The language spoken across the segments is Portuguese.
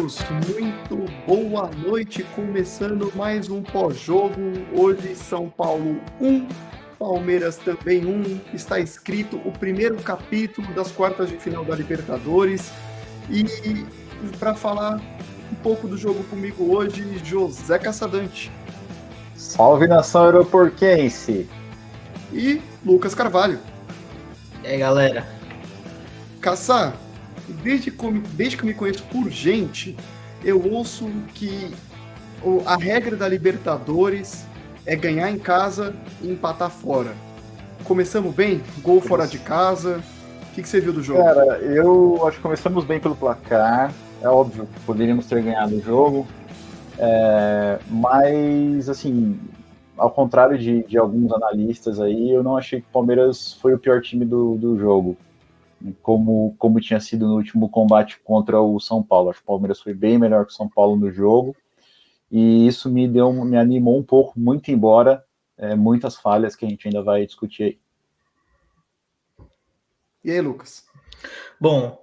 todos, muito boa noite, começando mais um pós-jogo, hoje São Paulo 1, Palmeiras também 1, está escrito o primeiro capítulo das quartas de final da Libertadores, e para falar um pouco do jogo comigo hoje, José Caçadante. Salve, nação aeroportense! E Lucas Carvalho. E aí, galera? Caçá, desde que me conheço por gente, eu ouço que a regra da Libertadores é ganhar em casa e empatar fora. Começamos bem? Gol fora de casa. O que você viu do jogo? Cara, eu acho que começamos bem pelo placar. É óbvio que poderíamos ter ganhado o jogo. Mas, assim, ao contrário de alguns analistas aí, eu não achei que o Palmeiras foi o pior time do jogo. Como tinha sido no último combate contra o São Paulo. Acho que o Palmeiras foi bem melhor que o São Paulo no jogo, e isso me animou um pouco, muito embora muitas falhas que a gente ainda vai discutir aí. E aí, Lucas? Bom,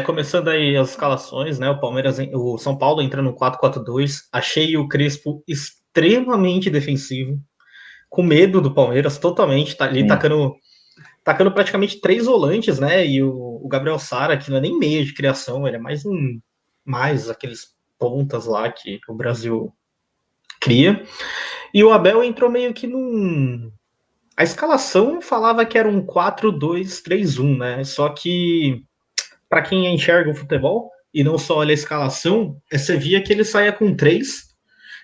começando aí as escalações, né? O São Paulo entra no 4-4-2. Achei o Crespo extremamente defensivo, com medo do Palmeiras, totalmente. Tá ali tacando praticamente 3 volantes, né? E o Gabriel Sara, que não é nem meio de criação, ele é mais aqueles pontas lá que o Brasil cria. E o Abel entrou meio que num. A escalação falava que era um 4-2-3-1, né? Só que, para quem enxerga o futebol e não só olha a escalação, você via que ele saía com 3.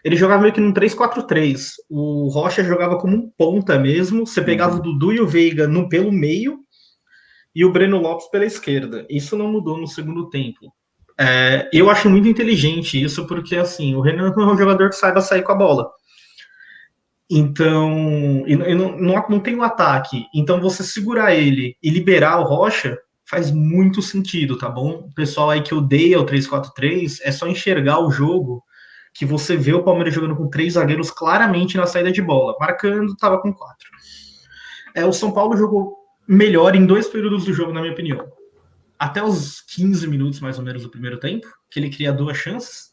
Ele jogava meio que num 3-4-3. O Rocha jogava como um ponta mesmo. Você pegava o Dudu e o Veiga pelo meio e o Breno Lopes pela esquerda. Isso não mudou no segundo tempo. Eu acho muito inteligente isso, porque assim, o Renan não é um jogador que saiba sair com a bola. Então, não tem um ataque. Então, você segurar ele e liberar o Rocha faz muito sentido, tá bom? O pessoal aí que odeia o 3-4-3, é só enxergar o jogo que você vê o Palmeiras jogando com 3 zagueiros claramente na saída de bola. Marcando, tava com 4. O São Paulo jogou melhor em 2 períodos do jogo, na minha opinião. Até os 15 minutos, mais ou menos, do primeiro tempo, que ele cria 2 chances.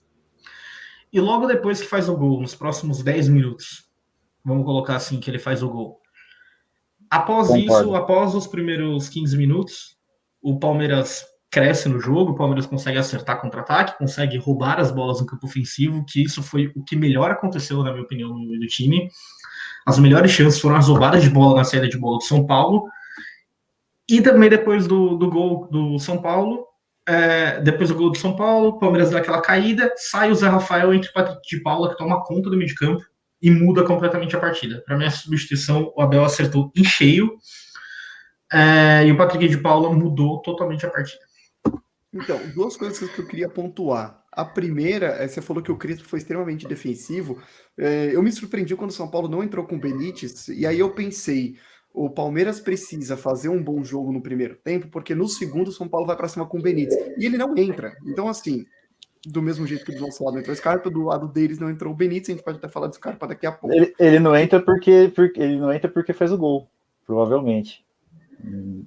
E logo depois que faz o gol, nos próximos 10 minutos, vamos colocar assim, que ele faz o gol. Após isso, após os primeiros 15 minutos, o Palmeiras cresce no jogo, o Palmeiras consegue acertar contra-ataque, consegue roubar as bolas no campo ofensivo, que isso foi o que melhor aconteceu, na minha opinião, no meio do time. As melhores chances foram as roubadas de bola na saída de bola do São Paulo. E também depois do gol do São Paulo, depois do gol do São Paulo, o Palmeiras dá aquela caída, sai o Zé Rafael entre o Patrick de Paula, que toma conta do meio de campo, e muda completamente a partida. Para minha substituição, o Abel acertou em cheio, e o Patrick de Paula mudou totalmente a partida. Então, 2 coisas que eu queria pontuar. A primeira, você falou que o Crespo foi extremamente defensivo. Eu me surpreendi quando o São Paulo não entrou com o Benítez, e aí eu pensei, o Palmeiras precisa fazer um bom jogo no primeiro tempo, porque no segundo o São Paulo vai para cima com o Benítez, e ele não entra. Então, assim, do mesmo jeito que do nosso lado entrou o Scarpa, do lado deles não entrou o Benítez, a gente pode até falar do Scarpa daqui a pouco. Ele não entra porque faz o gol, provavelmente.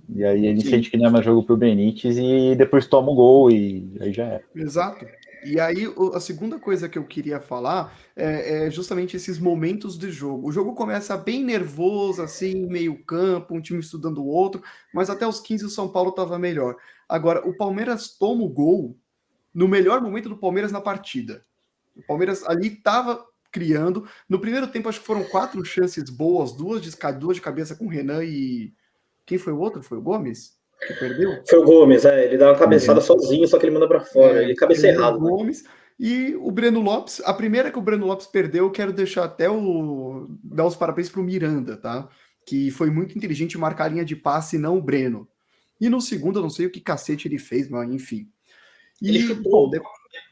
E aí ele sente que não é mais jogo pro Benítez e depois toma o gol e aí já é. Exato. E aí, a segunda coisa que eu queria falar é justamente esses momentos de jogo. O jogo começa bem nervoso, assim, meio campo, um time estudando o outro, mas até os 15 o São Paulo estava melhor. Agora, o Palmeiras toma o gol no melhor momento do Palmeiras na partida. O Palmeiras ali estava criando. No primeiro tempo, acho que foram 4 chances boas, 2 de cabeça com o Renan e... Quem foi o outro? Foi o Gomes? Que perdeu? Foi o Gomes, ele dá uma cabeçada sozinho, só que ele manda pra fora. Ele cabeceia errado. O Gomes, né? E o Breno Lopes, a primeira que o Breno Lopes perdeu, eu quero deixar até dar os parabéns pro Miranda, tá? Que foi muito inteligente marcar a linha de passe e não o Breno. E no segundo, eu não sei o que cacete ele fez, mas enfim. E, ele chutou. Bom,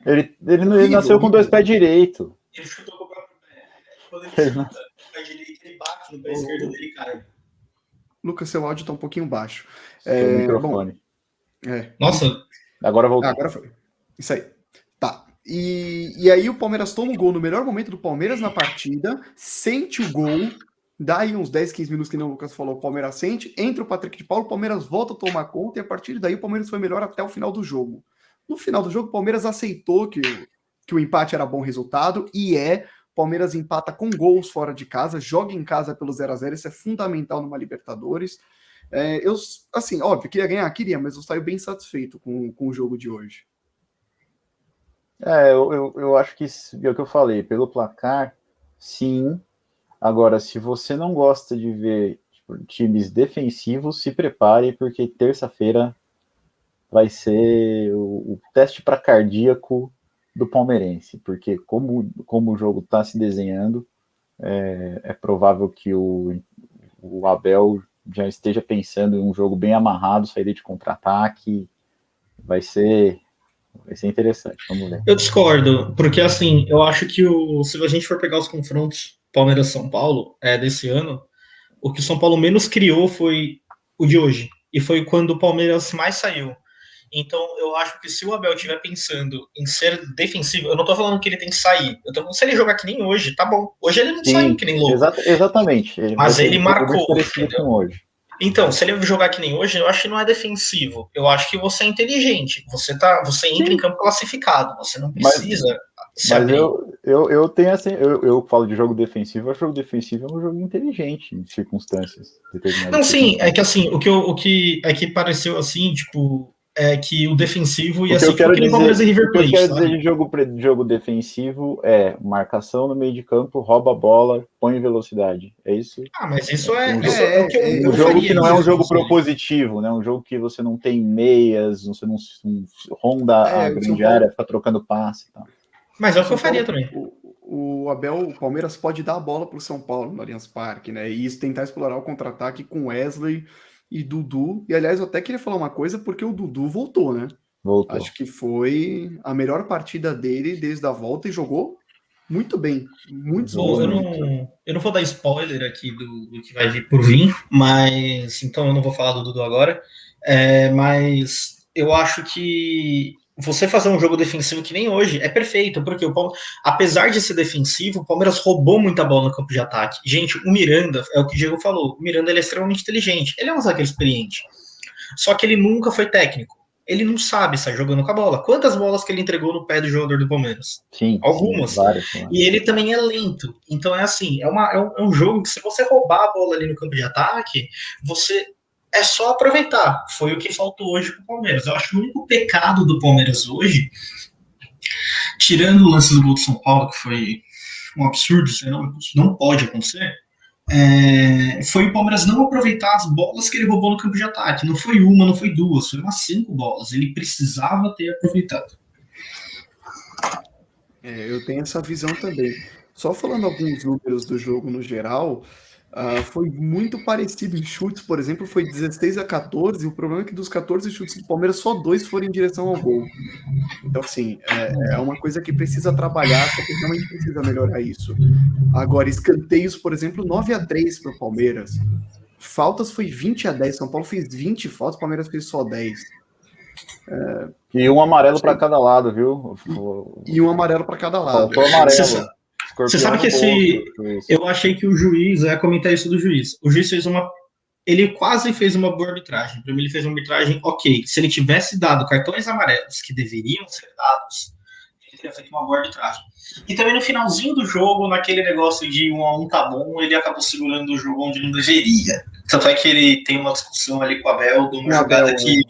ele nasceu com 2 pés direitos. Ele chutou com o próprio pé. Quando ele chuta com o pé direito, ele bate no pé esquerdo dele e cai. Lucas, seu áudio tá um pouquinho baixo. Seu microfone. Nossa. Agora voltou. Agora foi. Isso aí. Tá. E aí o Palmeiras toma o gol no melhor momento do Palmeiras na partida, sente o gol, dá aí uns 10, 15 minutos que não o Lucas falou, o Palmeiras sente, entra o Patrick de Paulo, o Palmeiras volta a tomar conta e a partir daí o Palmeiras foi melhor até o final do jogo. No final do jogo, o Palmeiras aceitou que o empate era bom resultado, e Palmeiras empata com gols fora de casa, joga em casa pelo 0-0, isso é fundamental numa Libertadores. Eu, assim, óbvio, queria ganhar, mas eu saio bem satisfeito com o jogo de hoje. Eu acho que é o que eu falei, pelo placar, sim. Agora, se você não gosta de ver times defensivos, se prepare, porque terça-feira vai ser o teste para cardíaco do palmeirense, porque como o jogo está se desenhando, é provável que o Abel já esteja pensando em um jogo bem amarrado, saída de contra-ataque, vai ser interessante, vamos ver. Eu discordo, porque assim, eu acho que se a gente for pegar os confrontos Palmeiras-São Paulo desse ano, o que o São Paulo menos criou foi o de hoje, e foi quando o Palmeiras mais saiu. Então, eu acho que se o Abel estiver pensando em ser defensivo, eu não tô falando que ele tem que sair. Eu tô falando, se ele jogar que nem hoje, tá bom. Hoje ele não saiu que nem louco. Exatamente. Mas ele marcou. Com hoje. Então, se ele jogar que nem hoje, eu acho que não é defensivo. Eu acho que você é inteligente. Você entra em campo classificado. Você não precisa se abrir. Eu tenho assim, eu falo de jogo defensivo, o jogo defensivo é um jogo inteligente em circunstâncias. Não, sim, é que assim, o que pareceu assim, tipo, é que o defensivo ia ser tipo que nem Palmeiras e River Plate. O que eu quero dizer de jogo defensivo é marcação no meio de campo, rouba a bola, põe velocidade. É isso? Mas isso um jogo que não é um jogo propositivo, né? Um jogo que você não tem meias, você não ronda a grande área, fica trocando passe e tal. Mas é o que eu faria também. O Palmeiras pode dar a bola para o São Paulo no Allianz Parque, né? E tentar explorar o contra-ataque com Wesley e Dudu. E, aliás, eu até queria falar uma coisa, porque o Dudu voltou, né? Voltou. Acho que foi a melhor partida dele desde a volta e jogou muito bem. Muito bem. Eu não vou dar spoiler aqui do que vai vir por vir, mas então eu não vou falar do Dudu agora. Mas eu acho que você fazer um jogo defensivo que nem hoje é perfeito, porque apesar de ser defensivo, o Palmeiras roubou muita bola no campo de ataque. Gente, o Miranda, é o que o Diego falou, o Miranda ele é extremamente inteligente, ele é um zagueiro experiente, só que ele nunca foi técnico, ele não sabe sair jogando com a bola. Quantas bolas que ele entregou no pé do jogador do Palmeiras? Sim, algumas. Sim, várias. E ele também é lento, então é assim, é um jogo que se você roubar a bola ali no campo de ataque, é só aproveitar. Foi o que faltou hoje para o Palmeiras. Eu acho que o único pecado do Palmeiras hoje, tirando o lance do gol do São Paulo, que foi um absurdo, isso não pode acontecer, foi o Palmeiras não aproveitar as bolas que ele roubou no campo de ataque. Não foi uma, não foi duas, foi umas 5 bolas. Ele precisava ter aproveitado. Eu tenho essa visão também. Só falando alguns números do jogo no geral, foi muito parecido em chutes, por exemplo, foi 16-14, e o problema é que dos 14 chutes do Palmeiras, só 2 foram em direção ao gol. Então, assim, é uma coisa que precisa trabalhar, porque realmente precisa melhorar isso. Agora, escanteios, por exemplo, 9-3 para o Palmeiras. Faltas foi 20-10, São Paulo fez 20 faltas, o Palmeiras fez só 10. E um amarelo para cada lado, viu? E um amarelo para cada lado. Faltou amarelo. Você sabe que eu achei que o juiz, comentar isso do juiz. O juiz ele quase fez uma boa arbitragem. Para mim, ele fez uma arbitragem ok. Se ele tivesse dado cartões amarelos que deveriam ser dados, ele teria feito uma boa arbitragem. E também no finalzinho do jogo, naquele negócio de 1-1 tá bom, ele acabou segurando o jogo onde não deveria. Tanto é que ele tem uma discussão ali com o Abel de uma jogada que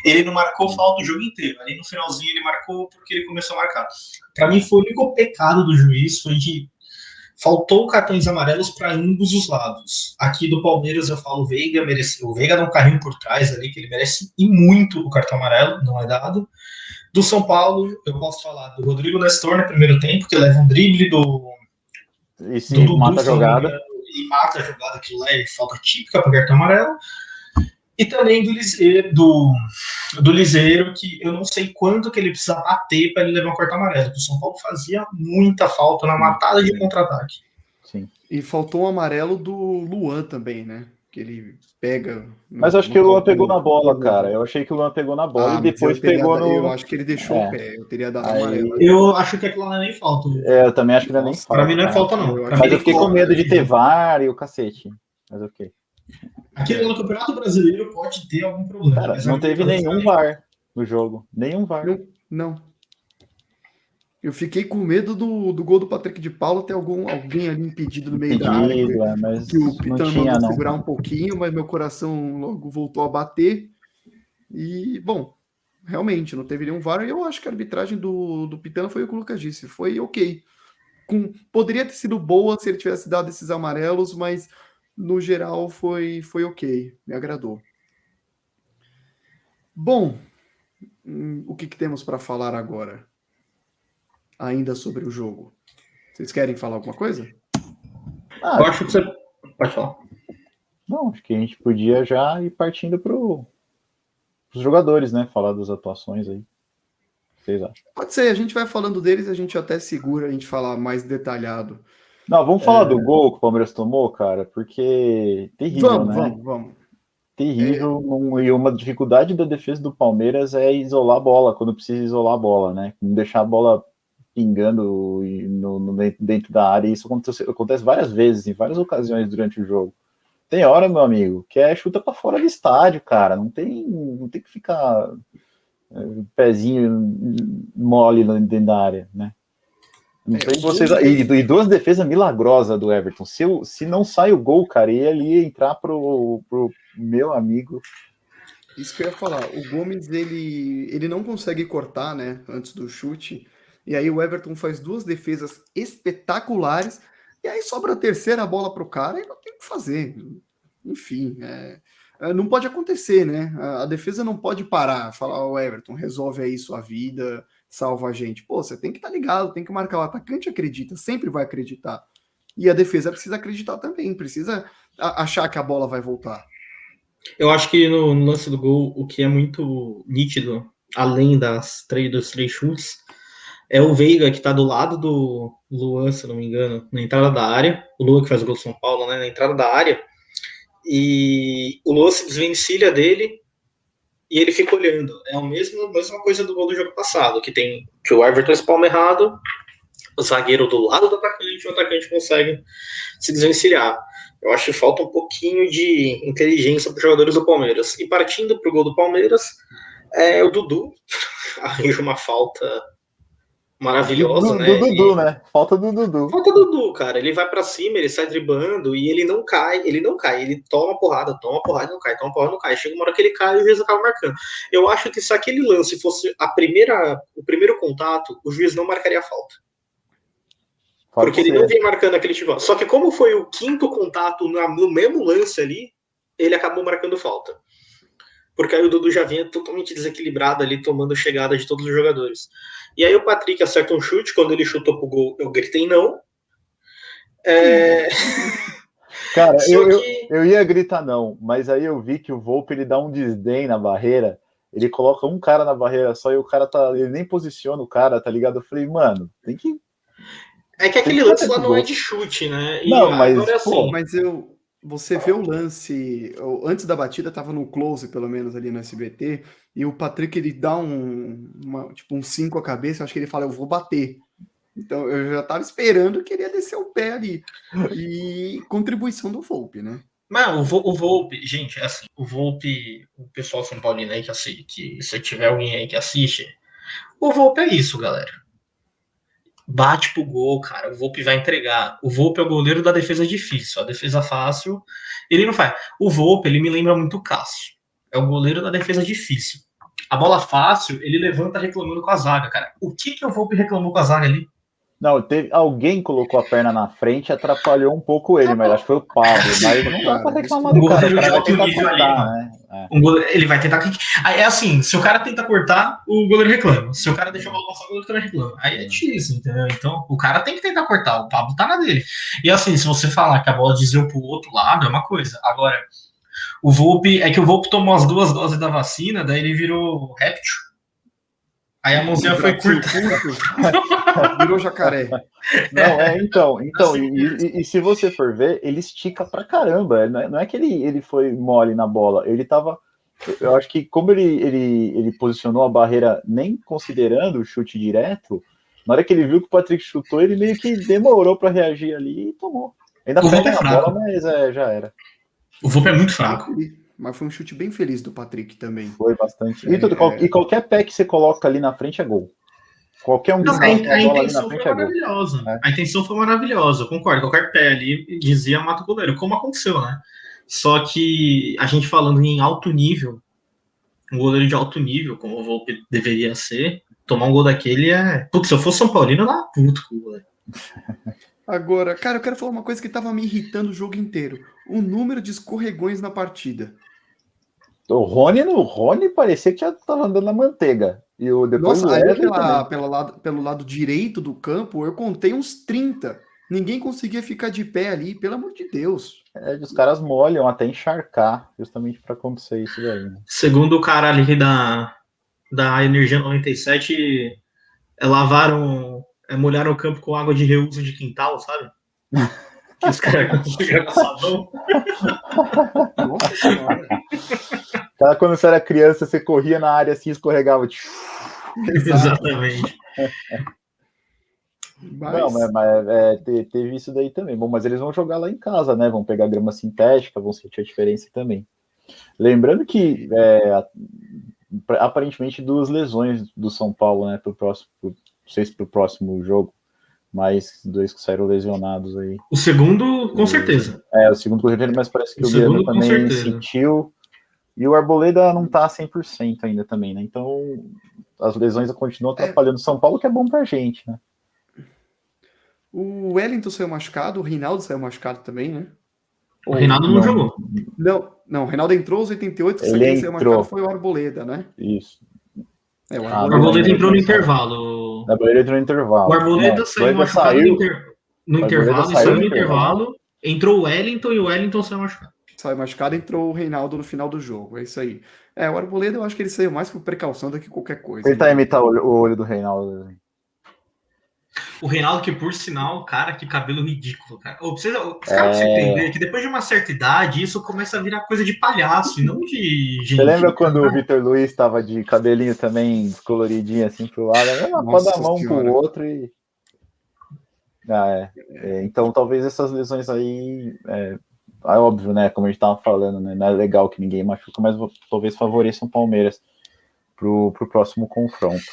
ele não marcou falta o jogo inteiro. Ali no finalzinho ele marcou porque ele começou a marcar. Para mim, foi o único pecado do juiz, foi de faltou cartões amarelos para ambos os lados. Aqui do Palmeiras eu falo o Veiga mereceu. O Veiga dá um carrinho por trás ali que ele merece e muito o cartão amarelo, não é dado. Do São Paulo, eu posso falar do Rodrigo Nestor no primeiro tempo, que leva um drible do Dudu, mata a jogada. E mata a jogada, aquilo lá é falta típica para cartão amarelo. E também do Liseiro, que eu não sei quanto que ele precisa bater para ele levar um cartão amarelo. O São Paulo fazia muita falta na matada de contra-ataque. Sim. E faltou um amarelo do Luan também, né? Que ele pega. Mas acho que o Luan pegou na bola, cara. Eu achei que o Luan pegou na bola e depois pegou no. Eu acho que ele deixou o pé. Eu teria dado amarelo. Eu acho que aquilo não é nem falta. Eu também acho que não é nem falta. Pra mim não é falta, não. Mas eu fiquei com medo de ter VAR e o cacete. Mas ok. Aqui no Campeonato Brasileiro pode ter algum problema. Cara, não teve nenhum VAR. no jogo. Nenhum VAR. Não. Eu fiquei com medo do gol do Patrick de Paula ter alguém ali impedido no meio da área. Mas que o não Pitano tinha, mandou não. segurar um pouquinho, mas meu coração logo voltou a bater. E, bom, realmente, não teve nenhum VAR. E eu acho que a arbitragem do Pitano foi o que o Lucas disse. Foi ok. Poderia ter sido boa se ele tivesse dado esses amarelos, mas no geral foi ok. Me agradou. Bom, o que temos para falar agora? Ainda sobre o jogo. Vocês querem falar alguma coisa? Eu acho que você pode falar. Não, acho que a gente podia já ir partindo para os jogadores, né? Falar das atuações aí. Vocês acham? Pode ser, a gente vai falando deles e a gente até segura a gente falar mais detalhado. Não, vamos falar do gol que o Palmeiras tomou, cara, porque terrível, Vamos. Terrível, e uma dificuldade da defesa do Palmeiras é isolar a bola, quando precisa isolar a bola, né? Não deixar a bola pingando dentro da área. Isso acontece várias vezes, em várias ocasiões durante o jogo. Tem hora, meu amigo, que chuta para fora do estádio, cara. Não tem que ficar pezinho mole dentro da área, né? Não sei vocês. E duas defesas milagrosas do Everton. Se não sai o gol, cara, ele ia entrar pro meu amigo. Isso que eu ia falar. O Gomes, ele não consegue cortar, né, antes do chute. E aí o Everton faz duas defesas espetaculares. E aí sobra a terceira bola pro cara e não tem o que fazer. Enfim, não pode acontecer, né? A defesa não pode parar, falar, o Everton, resolve aí sua vida, salva a gente. Pô, você tem que estar ligado, tem que marcar. O atacante acredita, sempre vai acreditar. E a defesa precisa acreditar também, precisa achar que a bola vai voltar. Eu acho que no lance do gol, o que é muito nítido, além dos três chutes, é o Veiga, que tá do lado do Luan, se não me engano, na entrada da área. O Luan que faz o gol do São Paulo, né? Na entrada da área. E o Luan se desvencilha dele e ele fica olhando. É a mesma coisa do gol do jogo passado, que o Everton espalma errado, o zagueiro do lado do atacante, o atacante consegue se desvencilhar. Eu acho que falta um pouquinho de inteligência para os jogadores do Palmeiras. E partindo para o gol do Palmeiras, o Dudu arranja uma falta maravilhosa, né? Do Dudu, né? Falta do Dudu. Falta do Dudu, cara. Ele vai para cima, ele sai driblando e ele não cai. Ele toma porrada e não cai, toma porrada, não cai. Chega uma hora que ele cai e o juiz acaba marcando. Eu acho que se aquele lance fosse o primeiro contato, o juiz não marcaria a falta. Porque ele não vem marcando aquele tipo. Só que como foi o quinto contato no mesmo lance ali, ele acabou marcando falta. Porque aí o Dudu já vinha totalmente desequilibrado ali, tomando chegada de todos os jogadores. E aí o Patrick acerta um chute, quando ele chutou pro gol, eu gritei não. Cara, eu ia gritar não, mas aí eu vi que o Volpe, ele dá um desdém na barreira, ele coloca um cara na barreira só e o cara ele nem posiciona o cara, tá ligado? Eu falei, mano, tem que... É que aquele lance lá não é de chute, né? E não, mas, agora é assim... Mas você vê o lance, antes da batida tava no close, pelo menos ali no SBT, e o Patrick, ele dá tipo um 5 a cabeça, eu acho que ele fala, eu vou bater. Então eu já tava esperando que ele ia descer o pé ali. E contribuição do Volpe, né? Mas o Volpe, gente, é assim, o Volpe, o pessoal São Paulino aí que se tiver alguém aí que assiste, o Volpe é isso, galera. Bate pro gol, cara. O Volpe vai entregar. O Volpe é o goleiro da defesa difícil. A defesa fácil, ele não faz. O Volpe, ele me lembra muito o Cássio. É o goleiro da defesa difícil. A bola fácil, ele levanta reclamando com a zaga, cara. O que o Volpe reclamou com a zaga ali? Não, alguém colocou a perna na frente e atrapalhou um pouco ele, mas acho que foi o Pablo. Mas não dá pra reclamar do cara. O cara vai tentar cortar, né? Ele vai tentar... É assim, se o cara tenta cortar, o goleiro reclama. Se o cara deixa a bola passar, o goleiro também reclama. Aí é difícil, entendeu? Então, o cara tem que tentar cortar. O Pablo tá na dele. E assim, se você falar que a bola desviou pro outro lado, é uma coisa. Agora, o Volpe tomou as 2 doses da vacina, daí ele virou réptil. Aí a mãozinha foi curta. Virou jacaré. Não, então e se você for ver, ele estica pra caramba. Não é que ele foi mole na bola. Ele tava... Eu acho que como ele posicionou a barreira nem considerando o chute direto, na hora que ele viu que o Patrick chutou, ele meio que demorou pra reagir ali e tomou. Ainda pega na bola, mas já era. O Volpe é muito fraco. mas foi um chute bem feliz do Patrick também. Foi bastante. E qualquer pé que você coloca ali na frente é gol. Qualquer um que Não, salta a a bola ali na intenção frente foi é gol. maravilhosa. A intenção foi maravilhosa, eu concordo. Qualquer pé ali dizia mata o goleiro, como aconteceu, né? Só que a gente falando em alto nível, um goleiro de alto nível, como o Volpe deveria ser, tomar um gol daquele é. Putz, se eu fosse São Paulino, eu tava puto com o goleiro. Agora, cara, eu quero falar uma coisa que tava me irritando o jogo inteiro. O número de escorregões na partida. O Rony parecia que já tava andando na manteiga. Depois Nossa, o ali Wesley também. pelo lado direito do campo, eu contei uns 30. Ninguém conseguia ficar de pé ali, pelo amor de Deus. Os caras molham até encharcar, justamente para acontecer isso daí. Né? Segundo o cara ali da Energia 97, molharam o campo com água de reuso de quintal, sabe? Que os caras conseguiram com sabão. Nossa senhora. Cara, quando você era criança, você corria na área assim, escorregava. Exatamente. Não, teve isso daí também. Bom, mas eles vão jogar lá em casa, né? Vão pegar grama sintética, vão sentir a diferença também. Lembrando que aparentemente 2 lesões do São Paulo, né? Não sei se pro próximo jogo, mas 2 que saíram lesionados aí. O segundo, com certeza. O segundo corretor, mas parece que o segundo, Guilherme também sentiu. E o Arboleda não tá 100% ainda também, né? Então, as lesões continuam atrapalhando o São Paulo, que é bom pra gente, né? O Wellington saiu machucado, o Reinaldo saiu machucado também, né? O Reinaldo não jogou. Não, o Reinaldo entrou aos 88, quem saiu machucado foi o Arboleda, né? Isso. O Arboleda entrou no intervalo. O Arboleda entrou no intervalo. O Arboleda saiu machucado no intervalo, saiu no intervalo, entrou o Wellington e o Wellington saiu machucado. Saiu machucado, entrou o Reinaldo no final do jogo, é isso aí. O Arboleda eu acho que ele saiu mais por precaução do que qualquer coisa. Ele tá imitando o olho do Reinaldo. O Reinaldo, que por sinal, cara, que cabelo ridículo, cara. Os caras precisam entender que depois de uma certa idade, isso começa a virar coisa de palhaço e não de gente. Você lembra quando o Vitor Luiz tava de cabelinho também descoloridinho assim pro lado? Pode dar a mão pro outro e. Então talvez essas lesões aí. É óbvio, né? Como a gente tava falando, né? Não é legal que ninguém machuca, mas talvez favoreçam o Palmeiras pro próximo confronto.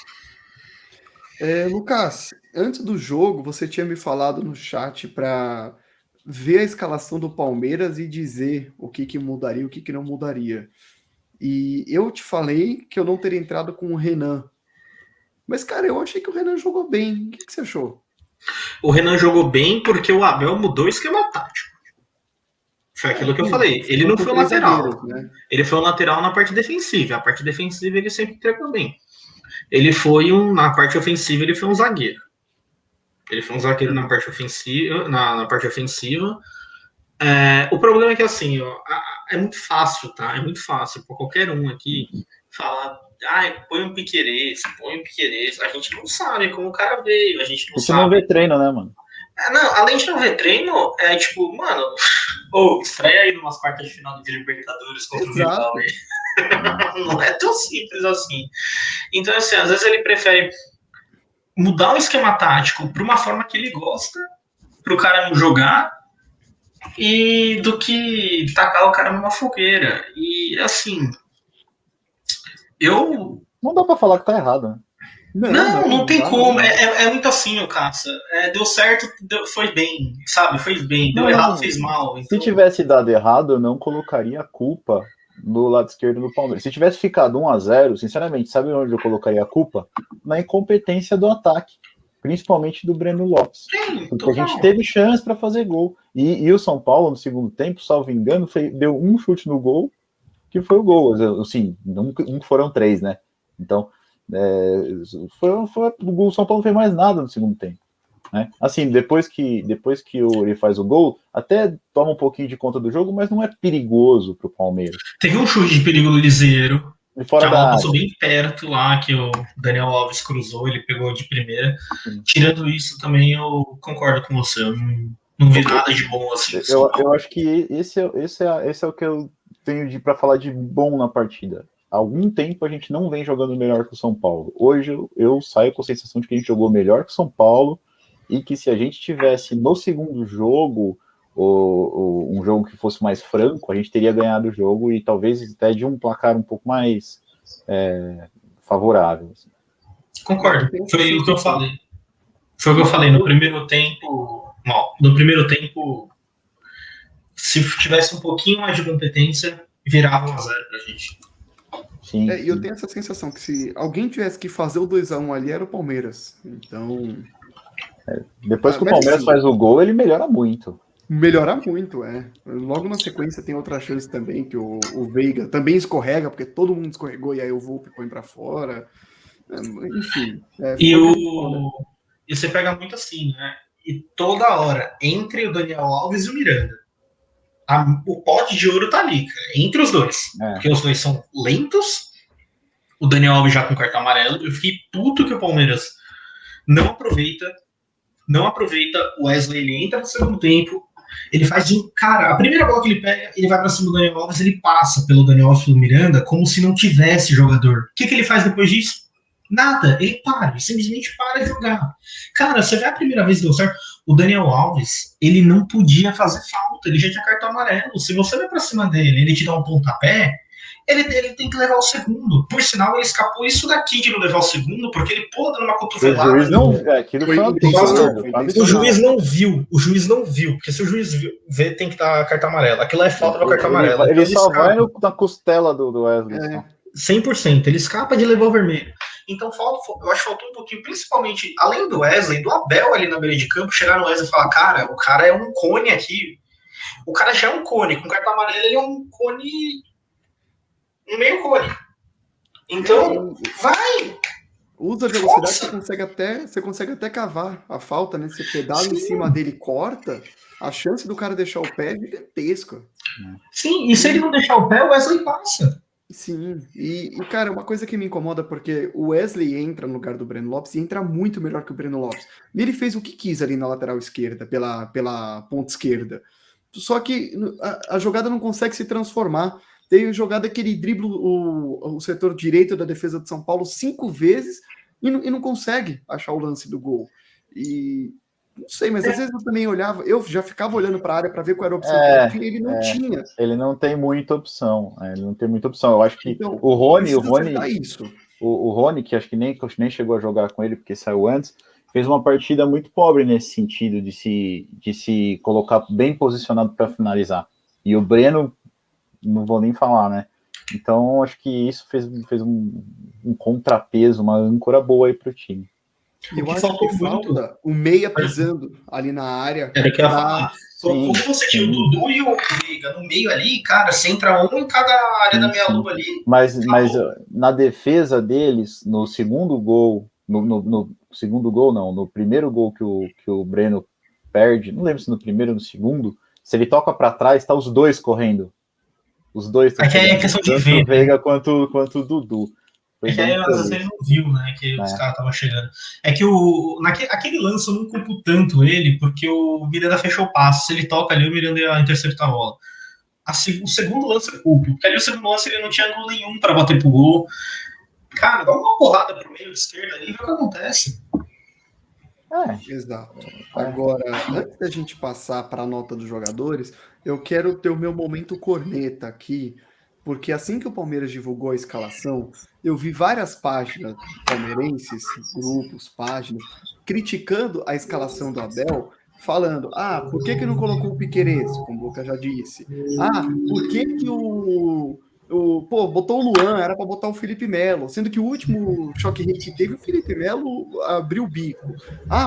Lucas, antes do jogo, você tinha me falado no chat para ver a escalação do Palmeiras e dizer o que mudaria, o que não mudaria. E eu te falei que eu não teria entrado com o Renan. Mas, cara, eu achei que o Renan jogou bem. O que você achou? O Renan jogou bem porque o Abel mudou o esquema tático. Foi aquilo que eu falei. Ele não foi um lateral. Né? Ele foi um lateral na parte defensiva. A parte defensiva ele sempre entregou bem. Ele foi na parte ofensiva, ele foi um zagueiro. Ele foi um zagueiro na parte ofensiva. Na parte ofensiva. O problema é que assim, é muito fácil, tá? É muito fácil para qualquer um aqui falar, põe um Piquerez. A gente não sabe como o cara veio, a gente não sabe. Você não vê treino, né, mano? Não, além de não ver treino, tipo, mano, estreia aí numas quartas de final de Libertadores contra o rival aí. Não é tão simples assim. Então, assim, às vezes ele prefere mudar o esquema tático para uma forma que ele gosta, para o cara não jogar, e do que tacar o cara numa fogueira. E, assim, Não dá para falar que tá errado, né? Não tem como. É muito assim, o Caça. Deu certo, foi bem, sabe? Fez bem. Deu errado, fez mal. Então... Se tivesse dado errado, eu não colocaria a culpa no lado esquerdo do Palmeiras. Se tivesse ficado 1-0, sinceramente, sabe onde eu colocaria a culpa? Na incompetência do ataque. Principalmente do Breno Lopes. Porque a gente teve chance para fazer gol. E o São Paulo, no segundo tempo, salvo engano, deu um chute no gol, que foi o gol. Assim, não foram 3, né? Então... o São Paulo não fez mais nada no segundo tempo, né? Assim, depois que ele faz o gol, até toma um pouquinho de conta do jogo, mas não é perigoso pro Palmeiras. Teve um chute de perigo do Liseiro, fora que a bola passou bem perto lá, que o Daniel Alves cruzou, ele pegou de primeira. Tirando isso, também eu concordo com você, eu não vi nada de bom assim. Eu acho que esse é o que eu tenho para falar de bom na partida. Há algum tempo a gente não vem jogando melhor que o São Paulo. Hoje eu saio com a sensação de que a gente jogou melhor que o São Paulo e que se a gente tivesse no segundo jogo um jogo que fosse mais franco, a gente teria ganhado o jogo e talvez até de um placar um pouco mais favorável. Assim. Concordo, foi o que eu falei. Foi o que eu falei, no primeiro tempo, se tivesse um pouquinho mais de competência, virava 1-0 pra gente. Sim, E eu tenho essa sensação que se alguém tivesse que fazer o 2-1 ali, era o Palmeiras. Então... Depois que o Palmeiras faz o gol, ele melhora muito. Melhora muito, Logo na sequência tem outra chance também, que o Veiga também escorrega, porque todo mundo escorregou e aí o Volpi põe pra fora. Enfim. E você pega muito assim, né? E toda hora, entre o Daniel Alves e o Miranda, o pote de ouro tá ali, cara, entre os dois. Porque os dois são lentos. O Daniel Alves já com cartão amarelo. Eu fiquei puto que o Palmeiras não aproveita. O Wesley, ele entra no segundo tempo. Ele faz cara, a primeira bola que ele pega, ele vai pra cima do Daniel Alves, ele passa pelo Daniel Alves e pelo Miranda como se não tivesse jogador. O que ele faz depois disso? Nada, ele simplesmente para de jogar. Cara, você vê a primeira vez que deu certo, o Daniel Alves, ele não podia fazer falta, ele já tinha cartão amarelo. Se você vai pra cima dele, ele te dá um pontapé, ele tem que levar o segundo. Por sinal, ele escapou isso daqui de não levar o segundo, porque ele pula dando uma cotovelada. O juiz não viu. O juiz não viu, porque se o juiz vê, tem que dar cartão amarelo. Aquilo é falta do cartão amarelo. Ele só vai na costela do Wesley. 100%, ele escapa de levar o vermelho. Então, eu acho que faltou um pouquinho, principalmente, além do Wesley, do Abel ali na beira de campo, chegar no Wesley e falar, cara, o cara é um cone aqui. O cara já é um cone, com cartão amarelo ele é um cone, um meio cone. Então, vai! Usa a velocidade, você consegue até cavar a falta, né? Você pedala em cima dele e corta, a chance do cara deixar o pé é gigantesca. Sim, e se ele não deixar o pé, o Wesley passa. Sim, cara, uma coisa que me incomoda porque o Wesley entra no lugar do Breno Lopes e entra muito melhor que o Breno Lopes. E ele fez o que quis ali na lateral esquerda, pela ponta esquerda. Só que a jogada não consegue se transformar. Tem jogada que ele dribla o setor direito da defesa de São Paulo 5 vezes e não consegue achar o lance do gol. E não sei, mas às vezes eu também olhava, eu já ficava olhando para a área para ver qual era a opção que ele tinha, ele não tinha. Ele não tem muita opção. Eu acho que então, o Rony, isso. O Rony, que acho que nem chegou a jogar com ele porque saiu antes, fez uma partida muito pobre nesse sentido de se colocar bem posicionado para finalizar. E o Breno, não vou nem falar, né? Então acho que isso fez um contrapeso, uma âncora boa aí para o time. Eu acho que falta o meia pisando ali na área. Era que eu ia falar. Como você tinha o Dudu e o Veiga no meio ali, cara, você entra um em cada área da meia-lua ali. Mas na defesa deles, no segundo gol, no segundo gol não, no primeiro gol que o Breno perde, não lembro se no primeiro ou no segundo, se ele toca para trás, tá os dois correndo. Os dois estão é questão de ver. Tanto o Veiga quanto o Dudu. É que aí, às vezes ele não viu, né, que os caras estavam chegando. É que aquele lance eu não culpo tanto ele, porque o Miranda fechou o passe. Se ele toca ali, o Miranda ia interceptar a bola. O segundo lance eu culpo, porque ali o segundo lance ele não tinha ângulo nenhum para bater pro gol. Cara, dá uma porrada pro meio de esquerda ali e vê o que acontece. Exato. Agora, antes da gente passar para a nota dos jogadores, eu quero ter o meu momento corneta aqui, porque assim que o Palmeiras divulgou a escalação, eu vi várias páginas palmeirenses, grupos, páginas, criticando a escalação do Abel, falando, por que não colocou o Piquerez, como o Boca já disse? Por que botou o Luan, era para botar o Felipe Melo, sendo que o último choque rei que teve, o Felipe Melo abriu o bico.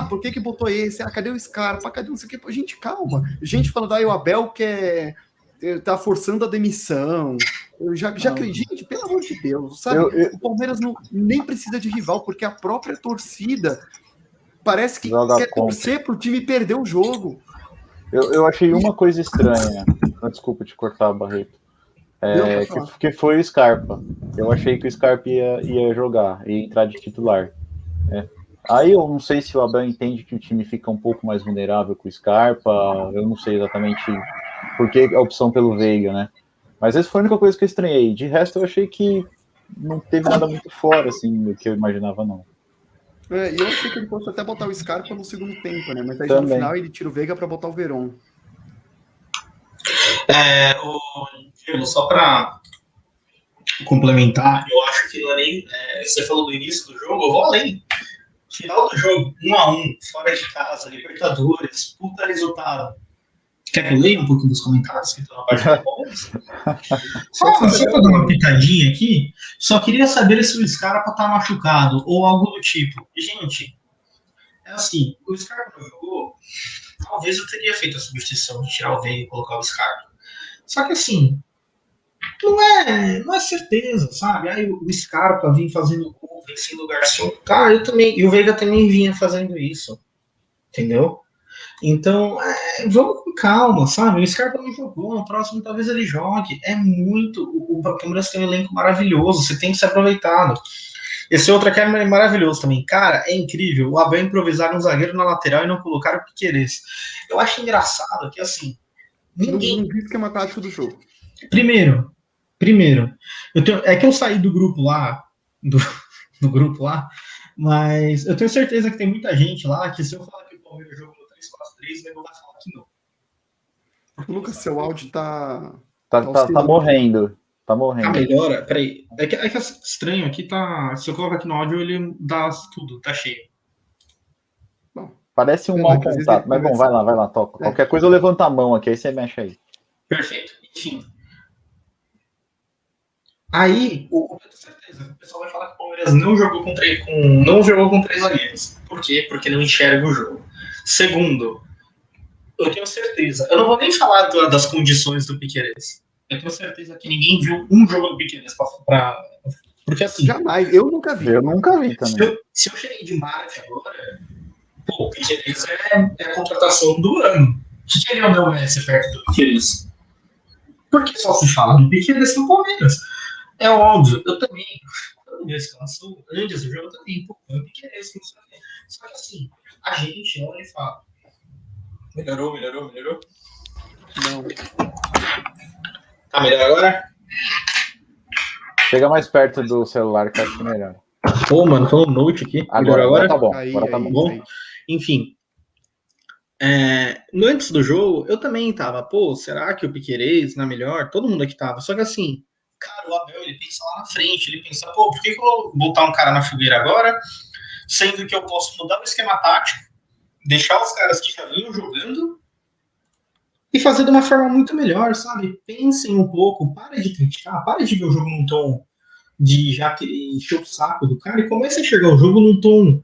Por que botou esse? Cadê o Scarpa? Cadê não sei o que? Gente, calma. Gente falando, o Abel tá forçando a demissão. Eu já acredito, gente, pelo amor de Deus, sabe? O Palmeiras nem precisa de rival, porque a própria torcida parece que quer torcer pro time perder o jogo. Eu achei uma coisa estranha. Desculpa te cortar, Barreto. Que foi o Scarpa. Eu achei que o Scarpa ia jogar, ia entrar de titular. Aí eu não sei se o Abel entende que o time fica um pouco mais vulnerável com o Scarpa, eu não sei exatamente por que a opção pelo Veiga, né? Mas essa foi a única coisa que eu estranhei. De resto, eu achei que não teve nada muito fora, assim, do que eu imaginava, não. E eu achei que ele fosse até botar o Scarpa no segundo tempo, né? Mas aí no final ele tira o Veiga para botar o Veron. Diego, só para complementar, eu acho que não é nem. Você falou do início do jogo, eu vou além. Final do jogo, 1-1, fora de casa, Libertadores, puta resultado. Quer que eu leia um pouquinho dos comentários que estão na página do Palmeiras? Só para dar uma pitadinha aqui, só queria saber se o Scarpa tá machucado ou algo do tipo. Gente, é assim, o Scarpa não jogou, talvez eu teria feito a substituição de tirar o Veiga e colocar o Scarpa. Só que assim, não é certeza, sabe? Aí o Scarpa vinha fazendo gol, vencendo o Garçom. Tá, eu também, e o Veiga também vinha fazendo isso, entendeu? Então, vamos com calma, sabe? O Scarpa não jogou, no próximo talvez ele jogue. É muito. O Palmeiras tem um elenco maravilhoso, você tem que ser aproveitado. Esse outro aqui é maravilhoso também. Cara, é incrível. O Abel improvisaram um zagueiro na lateral e não colocaram o Piquerez. Eu acho engraçado que, assim, ninguém. Não vi o esquema tático do jogo. Primeiro, é que eu saí do grupo lá, do grupo lá, mas eu tenho certeza que tem muita gente lá que se eu falar que o Palmeiras jogou no 3-4-3, o nego vai falar que não. Lucas, seu áudio tá Tá morrendo. Tá Ah, morrendo. melhora? Peraí. É que é estranho, aqui tá. Se eu colocar aqui no áudio, ele dá tudo, tá cheio. Bom, Parece um sei lá, mau que às vezes contato. ele Mas bom, começa- vai lá, toca. Qualquer coisa eu levanto a mão aqui, aí você mexe aí. Perfeito. Enfim. Aí, eu tenho certeza que o pessoal vai falar que o Palmeiras não jogou com três zagueiros. Por quê? Porque não enxerga o jogo. Segundo, eu tenho certeza. Eu não vou nem falar das condições do Piquerez. Eu tenho certeza que ninguém viu um jogo do Piquerez pra. Porque assim, Jamais, eu nunca vi. Eu nunca vi também. se eu cheguei de Marte agora, pô, o Piquerez é a contratação do ano. O que ele não é esse perto do Piquerez? Porque só se fala do Piquerez no Palmeiras. É óbvio, eu também. Quando minha escalação, antes do jogo, eu também, pô, o Piquerez, não sei o quê. Só que assim, a gente olha e fala. Melhorou? Não. Tá melhor agora? Chega mais perto do celular que eu acho que é melhor. Pô, mano, tô no note aqui. Agora tá bom. Aí, Agora tá bom. Bom, enfim. No antes do jogo, eu também tava, pô, será que o Piquerez não é melhor? Todo mundo aqui tava. Só que assim, cara, o Abel, ele pensa lá na frente. Ele pensa, pô, por que eu vou botar um cara na fogueira agora, sendo que eu posso mudar o esquema tático, deixar os caras que já vinham jogando e fazer de uma forma muito melhor, sabe? Pensem um pouco, para de criticar, para de ver o jogo num tom de já querer encher o saco do cara e comece a enxergar o jogo num tom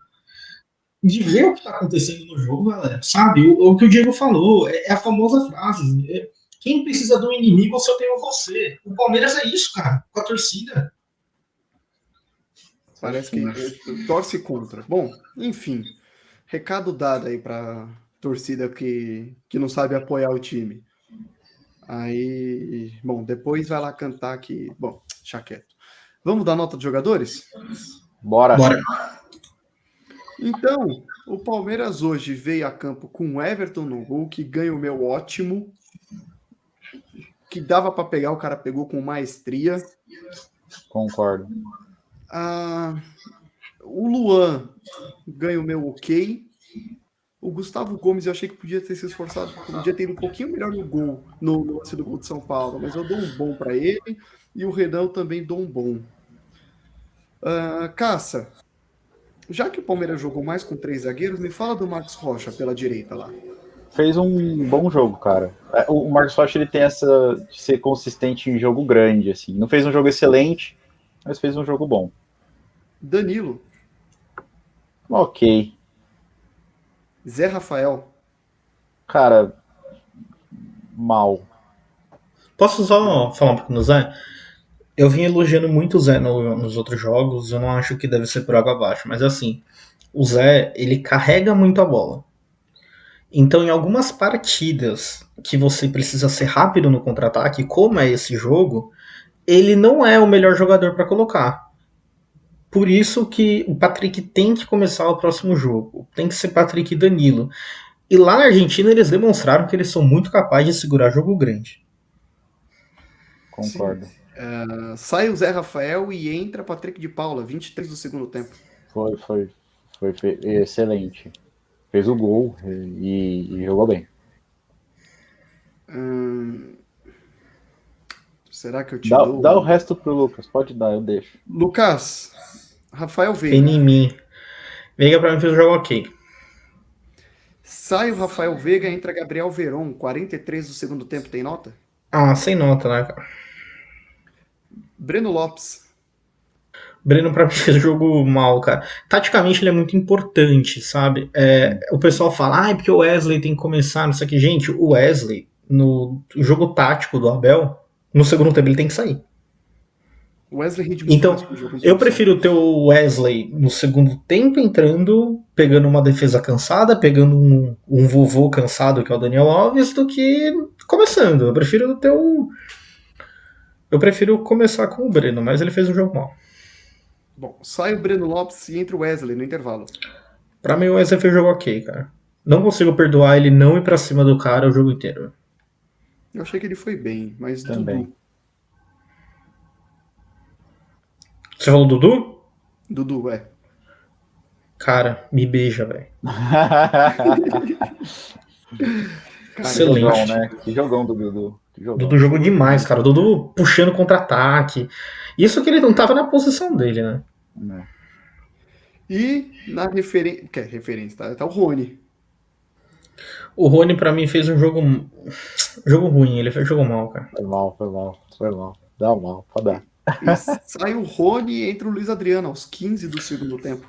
de ver o que está acontecendo no jogo, galera. Sabe? O que o Diego falou é a famosa frase: quem precisa do inimigo se eu tenho você? O Palmeiras é isso, cara, com a torcida. Parece que torce contra. Bom, enfim, recado dado aí para torcida que não sabe apoiar o time. Aí, bom, depois vai lá cantar que, bom, deixa quieto. Vamos dar nota de jogadores? Bora. Então, o Palmeiras hoje veio a campo com o Everton no gol, que ganha o meu ótimo, que dava para pegar, o cara pegou com maestria. Concordo. O Luan ganha o meu ok. O Gustavo Gomes, eu achei que podia ter se esforçado, podia ter ido um pouquinho melhor no gol, no lance do gol de São Paulo, mas eu dou um bom para ele. E o Renan eu também dou um bom. Caça, já que o Palmeiras jogou mais com 3 zagueiros, me fala do Marcos Rocha pela direita lá. Fez um bom jogo, cara. O Marcos Rocha, ele tem essa de ser consistente em jogo grande, assim. Não fez um jogo excelente, mas fez um jogo bom. Danilo. Ok. Zé Rafael. Cara, mal. Posso só falar um pouco do Zé? Eu vim elogiando muito o Zé nos outros jogos, eu não acho que deve ser por água abaixo, mas assim, o Zé, ele carrega muito a bola. Então, em algumas partidas que você precisa ser rápido no contra-ataque, como é esse jogo, ele não é o melhor jogador para colocar. Por isso que o Patrick tem que começar o próximo jogo. Tem que ser Patrick e Danilo. E lá na Argentina eles demonstraram que eles são muito capazes de segurar jogo grande. Concordo. Sai o Zé Rafael e entra Patrick de Paula, 23 do segundo tempo. Foi excelente. Fez o gol e jogou bem. Será que eu te Dá o dou? resto pro Lucas, pode dar, eu deixo. Lucas, Rafael Veiga. Pena em mim. Veiga pra mim fez o jogo ok. Sai o Rafael Veiga, entra Gabriel Veron, 43 do segundo tempo, tem nota? Ah, sem nota, né, cara? Breno Lopes. Breno pra mim fez o jogo mal, cara. Taticamente ele é muito importante, sabe? O pessoal fala, porque o Wesley tem que começar, não sei o que. Gente, o Wesley, no jogo tático do Abel, no segundo tempo ele tem que sair. O Wesley rende muito mais Então, que o jogo. eu prefiro ter o Wesley no segundo tempo entrando, pegando uma defesa cansada, pegando um vovô cansado, que é o Daniel Alves, do que começando. Eu prefiro começar com o Breno, mas ele fez um jogo mal. Bom, sai o Breno Lopes e entra o Wesley no intervalo. Pra mim, o Wesley fez um jogo ok, cara. Não consigo perdoar ele não ir pra cima do cara o jogo inteiro. Eu achei que ele foi bem, mas Também. Você falou Dudu? Dudu, Cara, me beija, velho. Que Excelente. jogão, né? Que jogão do Dudu. Dudu jogou demais, cara. Dudu puxando contra-ataque. Isso que ele não tava na posição dele, né? E na referência. Que é referência, tá o Rony. O Rony, pra mim, fez um jogo ruim. Ele fez um jogo mal, cara. Foi mal. Dá mal, pode dar. E sai o Rony e entra o Luiz Adriano aos 15 do segundo tempo.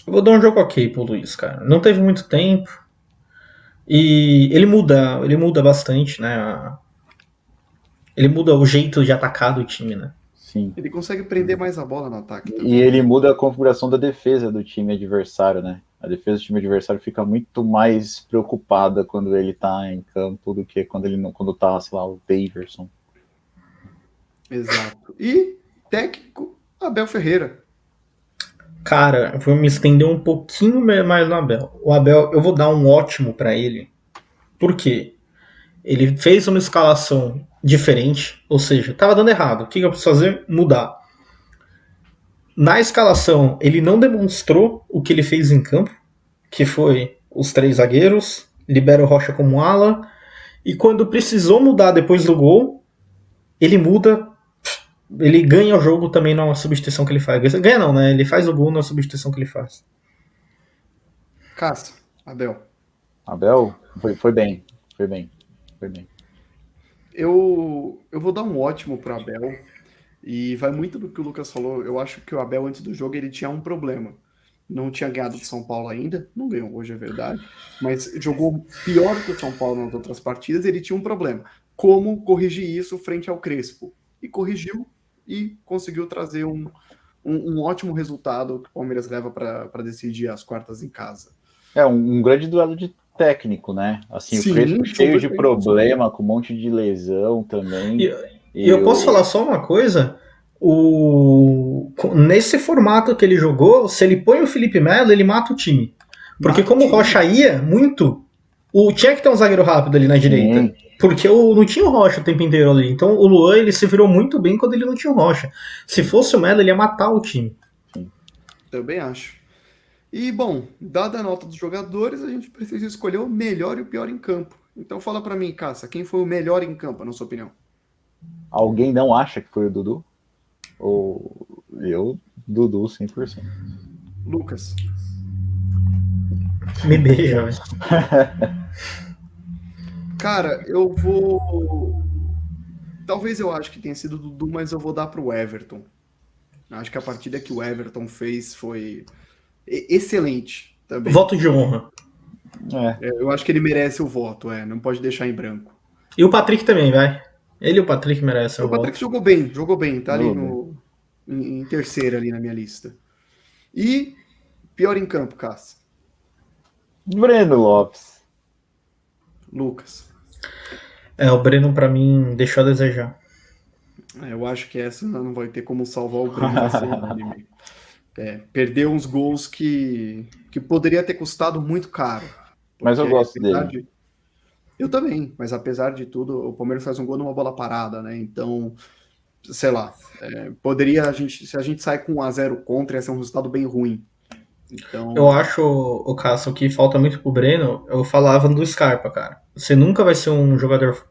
Eu vou dar um jogo ok pro Luiz, cara. Não teve muito tempo. E ele muda bastante, né? Ele muda o jeito de atacar do time, né? Sim. Ele consegue prender mais a bola no ataque. E ele muda a configuração da defesa do time adversário, né? A defesa do time adversário fica muito mais preocupada quando ele tá em campo do que quando tá, sei lá, o Daverson. Exato. E técnico, Abel Ferreira. Cara, eu vou me estender um pouquinho mais no Abel. O Abel, eu vou dar um ótimo pra ele. Por quê? Ele fez uma escalação diferente, ou seja, tava dando errado. O que eu preciso fazer? Mudar. Na escalação, ele não demonstrou o que ele fez em campo, que foi os 3 zagueiros, libera o Rocha como ala, e quando precisou mudar depois do gol, ele muda, ele ganha o jogo também na substituição que ele faz. Ganha não, né? Ele faz o gol na substituição que ele faz. Cássio, Abel. Abel foi bem. Eu vou dar um ótimo pro Abel. E vai muito do que o Lucas falou. Eu acho que o Abel, antes do jogo, ele tinha um problema. Não tinha ganhado do São Paulo ainda. Não ganhou hoje, é verdade. Mas jogou pior que o São Paulo nas outras partidas. Ele tinha um problema. Como corrigir isso frente ao Crespo? E corrigiu e conseguiu trazer um ótimo resultado que o Palmeiras leva para decidir as quartas em casa. Um grande duelo de técnico, né? Assim, sim, o Crespo cheio de problema, com um monte de lesão também. E eu posso falar só uma coisa? Nesse formato que ele jogou, se ele põe o Felipe Melo, ele mata o time. Porque como o Rocha ia muito, tinha que ter um zagueiro rápido ali na direita. Porque não tinha o Rocha o tempo inteiro ali. Então o Luan ele se virou muito bem quando ele não tinha o Rocha. Se fosse o Melo, ele ia matar o time. Também acho. E, bom, dada a nota dos jogadores, a gente precisa escolher o melhor e o pior em campo. Então fala pra mim, Cassa, quem foi o melhor em campo, na sua opinião? Alguém não acha que foi o Dudu? Ou eu, Dudu, 100%. Lucas. Me beija, velho. Cara, eu vou... Talvez eu acho que tenha sido o Dudu, mas eu vou dar pro Everton. Acho que a partida que o Everton fez foi excelente também. Voto de honra. Eu acho que ele merece o voto, não pode deixar em branco. E o Patrick também, vai. Ele e o Patrick merecem o voto. O Patrick jogou bem, tá ali em terceiro ali na minha lista. E pior em campo, Cássio? Breno Lopes. Lucas. O Breno pra mim deixou a desejar. Eu acho que essa não vai ter como salvar o Breno desse anime. Perdeu uns gols que poderia ter custado muito caro. Mas eu gosto dele. Eu também, mas apesar de tudo, o Palmeiras faz um gol numa bola parada, né? Então, sei lá, poderia, se a gente sair com 1-0 contra, ia ser um resultado bem ruim. Então... Eu acho, o Cássio, que falta muito pro Breno, eu falava do Scarpa, cara. Você nunca vai ser um jogador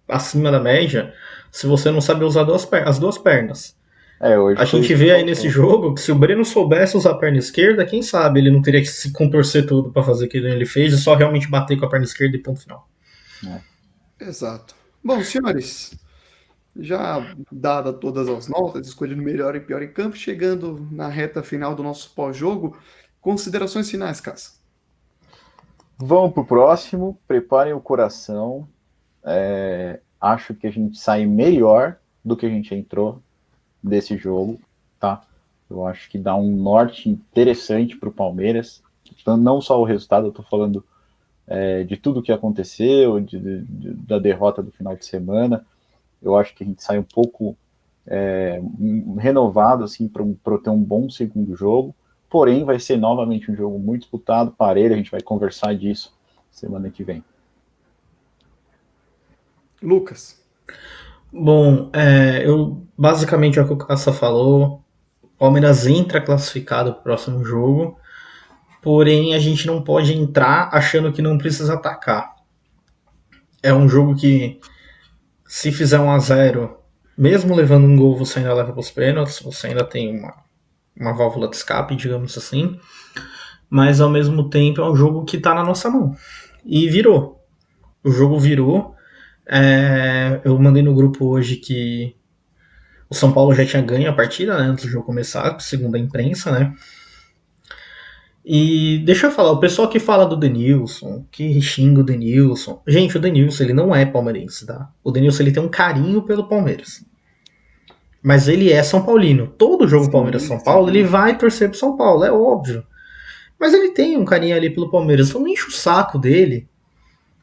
acima da média se você não sabe usar as duas pernas. Hoje A gente vê aí nesse jogo que se o Breno soubesse usar a perna esquerda, quem sabe ele não teria que se contorcer todo para fazer o que ele fez e só realmente bater com a perna esquerda e ponto final. Exato. Bom, senhores, já dada todas as notas, escolhendo melhor e pior em campo, chegando na reta final do nosso pós-jogo, considerações finais, Cássio. Vamos pro próximo, preparem o coração. Acho que a gente sai melhor do que a gente entrou desse jogo, tá? Eu acho que dá um norte interessante para o Palmeiras. Então, não só o resultado, eu tô falando de tudo que aconteceu, da derrota do final de semana. Eu acho que a gente sai um pouco renovado assim, para ter um bom segundo jogo. Porém, vai ser novamente um jogo muito disputado, parelho, a gente vai conversar disso semana que vem. Lucas. Bom, eu basicamente é o que o Cassa falou. O Palmeiras entra classificado para o próximo jogo, porém a gente não pode entrar achando que não precisa atacar. É um jogo que, se fizer 1-0, mesmo levando um gol, você ainda leva para os pênaltis, você ainda tem uma válvula de escape, digamos assim. Mas ao mesmo tempo é um jogo que está na nossa mão. E virou. O jogo virou. Eu mandei no grupo hoje que o São Paulo já tinha ganho a partida, né, antes do jogo começar, segundo a imprensa, né? E deixa eu falar, o pessoal que fala do Denilson, que xinga o Denilson. Gente, o Denilson, ele não é palmeirense, tá? O Denilson, ele tem um carinho pelo Palmeiras. Mas ele é São Paulino. Todo jogo Palmeiras-São Paulo, ele vai torcer pro São Paulo, é óbvio. Mas ele tem um carinho ali pelo Palmeiras. Então não enche o saco dele.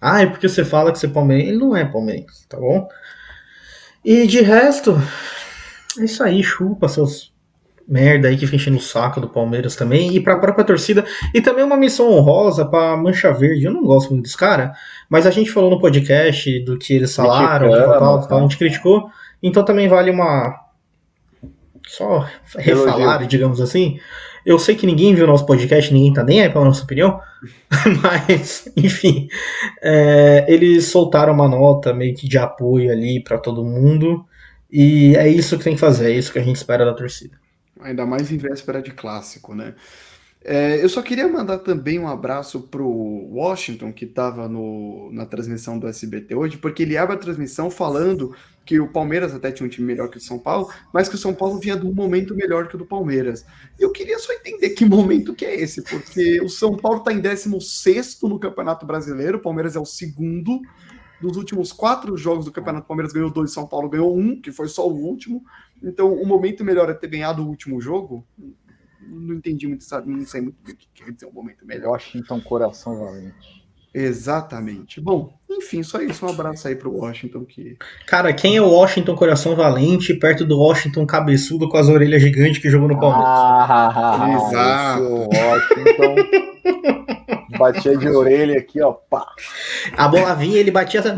É porque você fala que você é palmeirense. Ele não é palmeirense, tá bom? E de resto, é isso aí, chupa seus merda aí que fica enchendo o saco do Palmeiras também, e pra própria torcida, e também uma missão honrosa pra Mancha Verde. Eu não gosto muito dos caras, mas a gente falou no podcast do que eles falaram, tal, a gente criticou, então também vale uma só refalar, digamos assim. Eu sei que ninguém viu nosso podcast, ninguém tá nem aí pra nossa opinião, mas, enfim, eles soltaram uma nota meio que de apoio ali pra todo mundo, e é isso que tem que fazer, é isso que a gente espera da torcida. Ainda mais em véspera de clássico, né? Eu só queria mandar também um abraço pro Washington, que estava na transmissão do SBT hoje, porque ele abre a transmissão falando que o Palmeiras até tinha um time melhor que o São Paulo, mas que o São Paulo vinha de um momento melhor que o do Palmeiras. Eu queria só entender que momento que é esse, porque o São Paulo está em 16º no Campeonato Brasileiro, o Palmeiras é o segundo. Dos últimos 4 jogos do Campeonato, o Palmeiras ganhou 2, São Paulo ganhou 1, que foi só o último. Então, o momento melhor é ter ganhado o último jogo. Não entendi muito, sabe? Não sei muito o que quer dizer um momento melhor. Washington, coração valente. Exatamente. Bom, enfim, só isso. Um abraço aí pro Washington. Cara, quem é o Washington Coração Valente perto do Washington Cabeçudo com as orelhas gigantes que jogou no Palmeiras? Exato. O Washington batia de orelha aqui, ó. Pá. A bola vinha, ele batia. É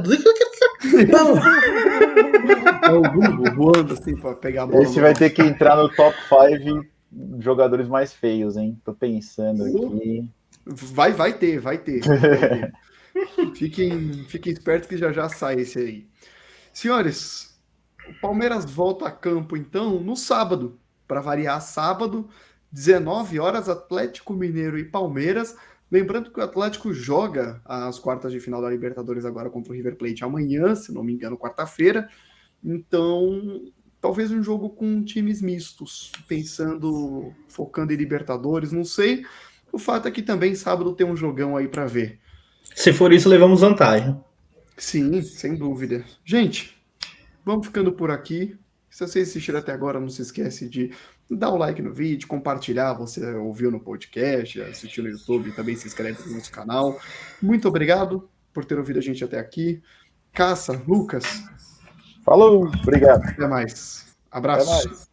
o Google voando assim pra pegar a bola. Esse vai ter que entrar no top 5 jogadores mais feios, hein? Tô pensando aqui. Vai ter. Fiquem espertos que já sai esse aí. Senhores, o Palmeiras volta a campo, então, no sábado. Para variar, sábado, 19 horas, Atlético Mineiro e Palmeiras. Lembrando que o Atlético joga as quartas de final da Libertadores agora contra o River Plate amanhã, se não me engano, quarta-feira. Então, talvez um jogo com times mistos, focando em Libertadores, não sei. O fato é que também sábado tem um jogão aí para ver. Se for isso, levamos vantagem. Sim, sem dúvida. Gente, vamos ficando por aqui. Se você assistir até agora, não se esquece de dar o like no vídeo, compartilhar, você ouviu no podcast, assistiu no YouTube, também se inscreve no nosso canal. Muito obrigado por ter ouvido a gente até aqui. Caça, Lucas. Falou, obrigado. Até mais. Abraço. Até mais.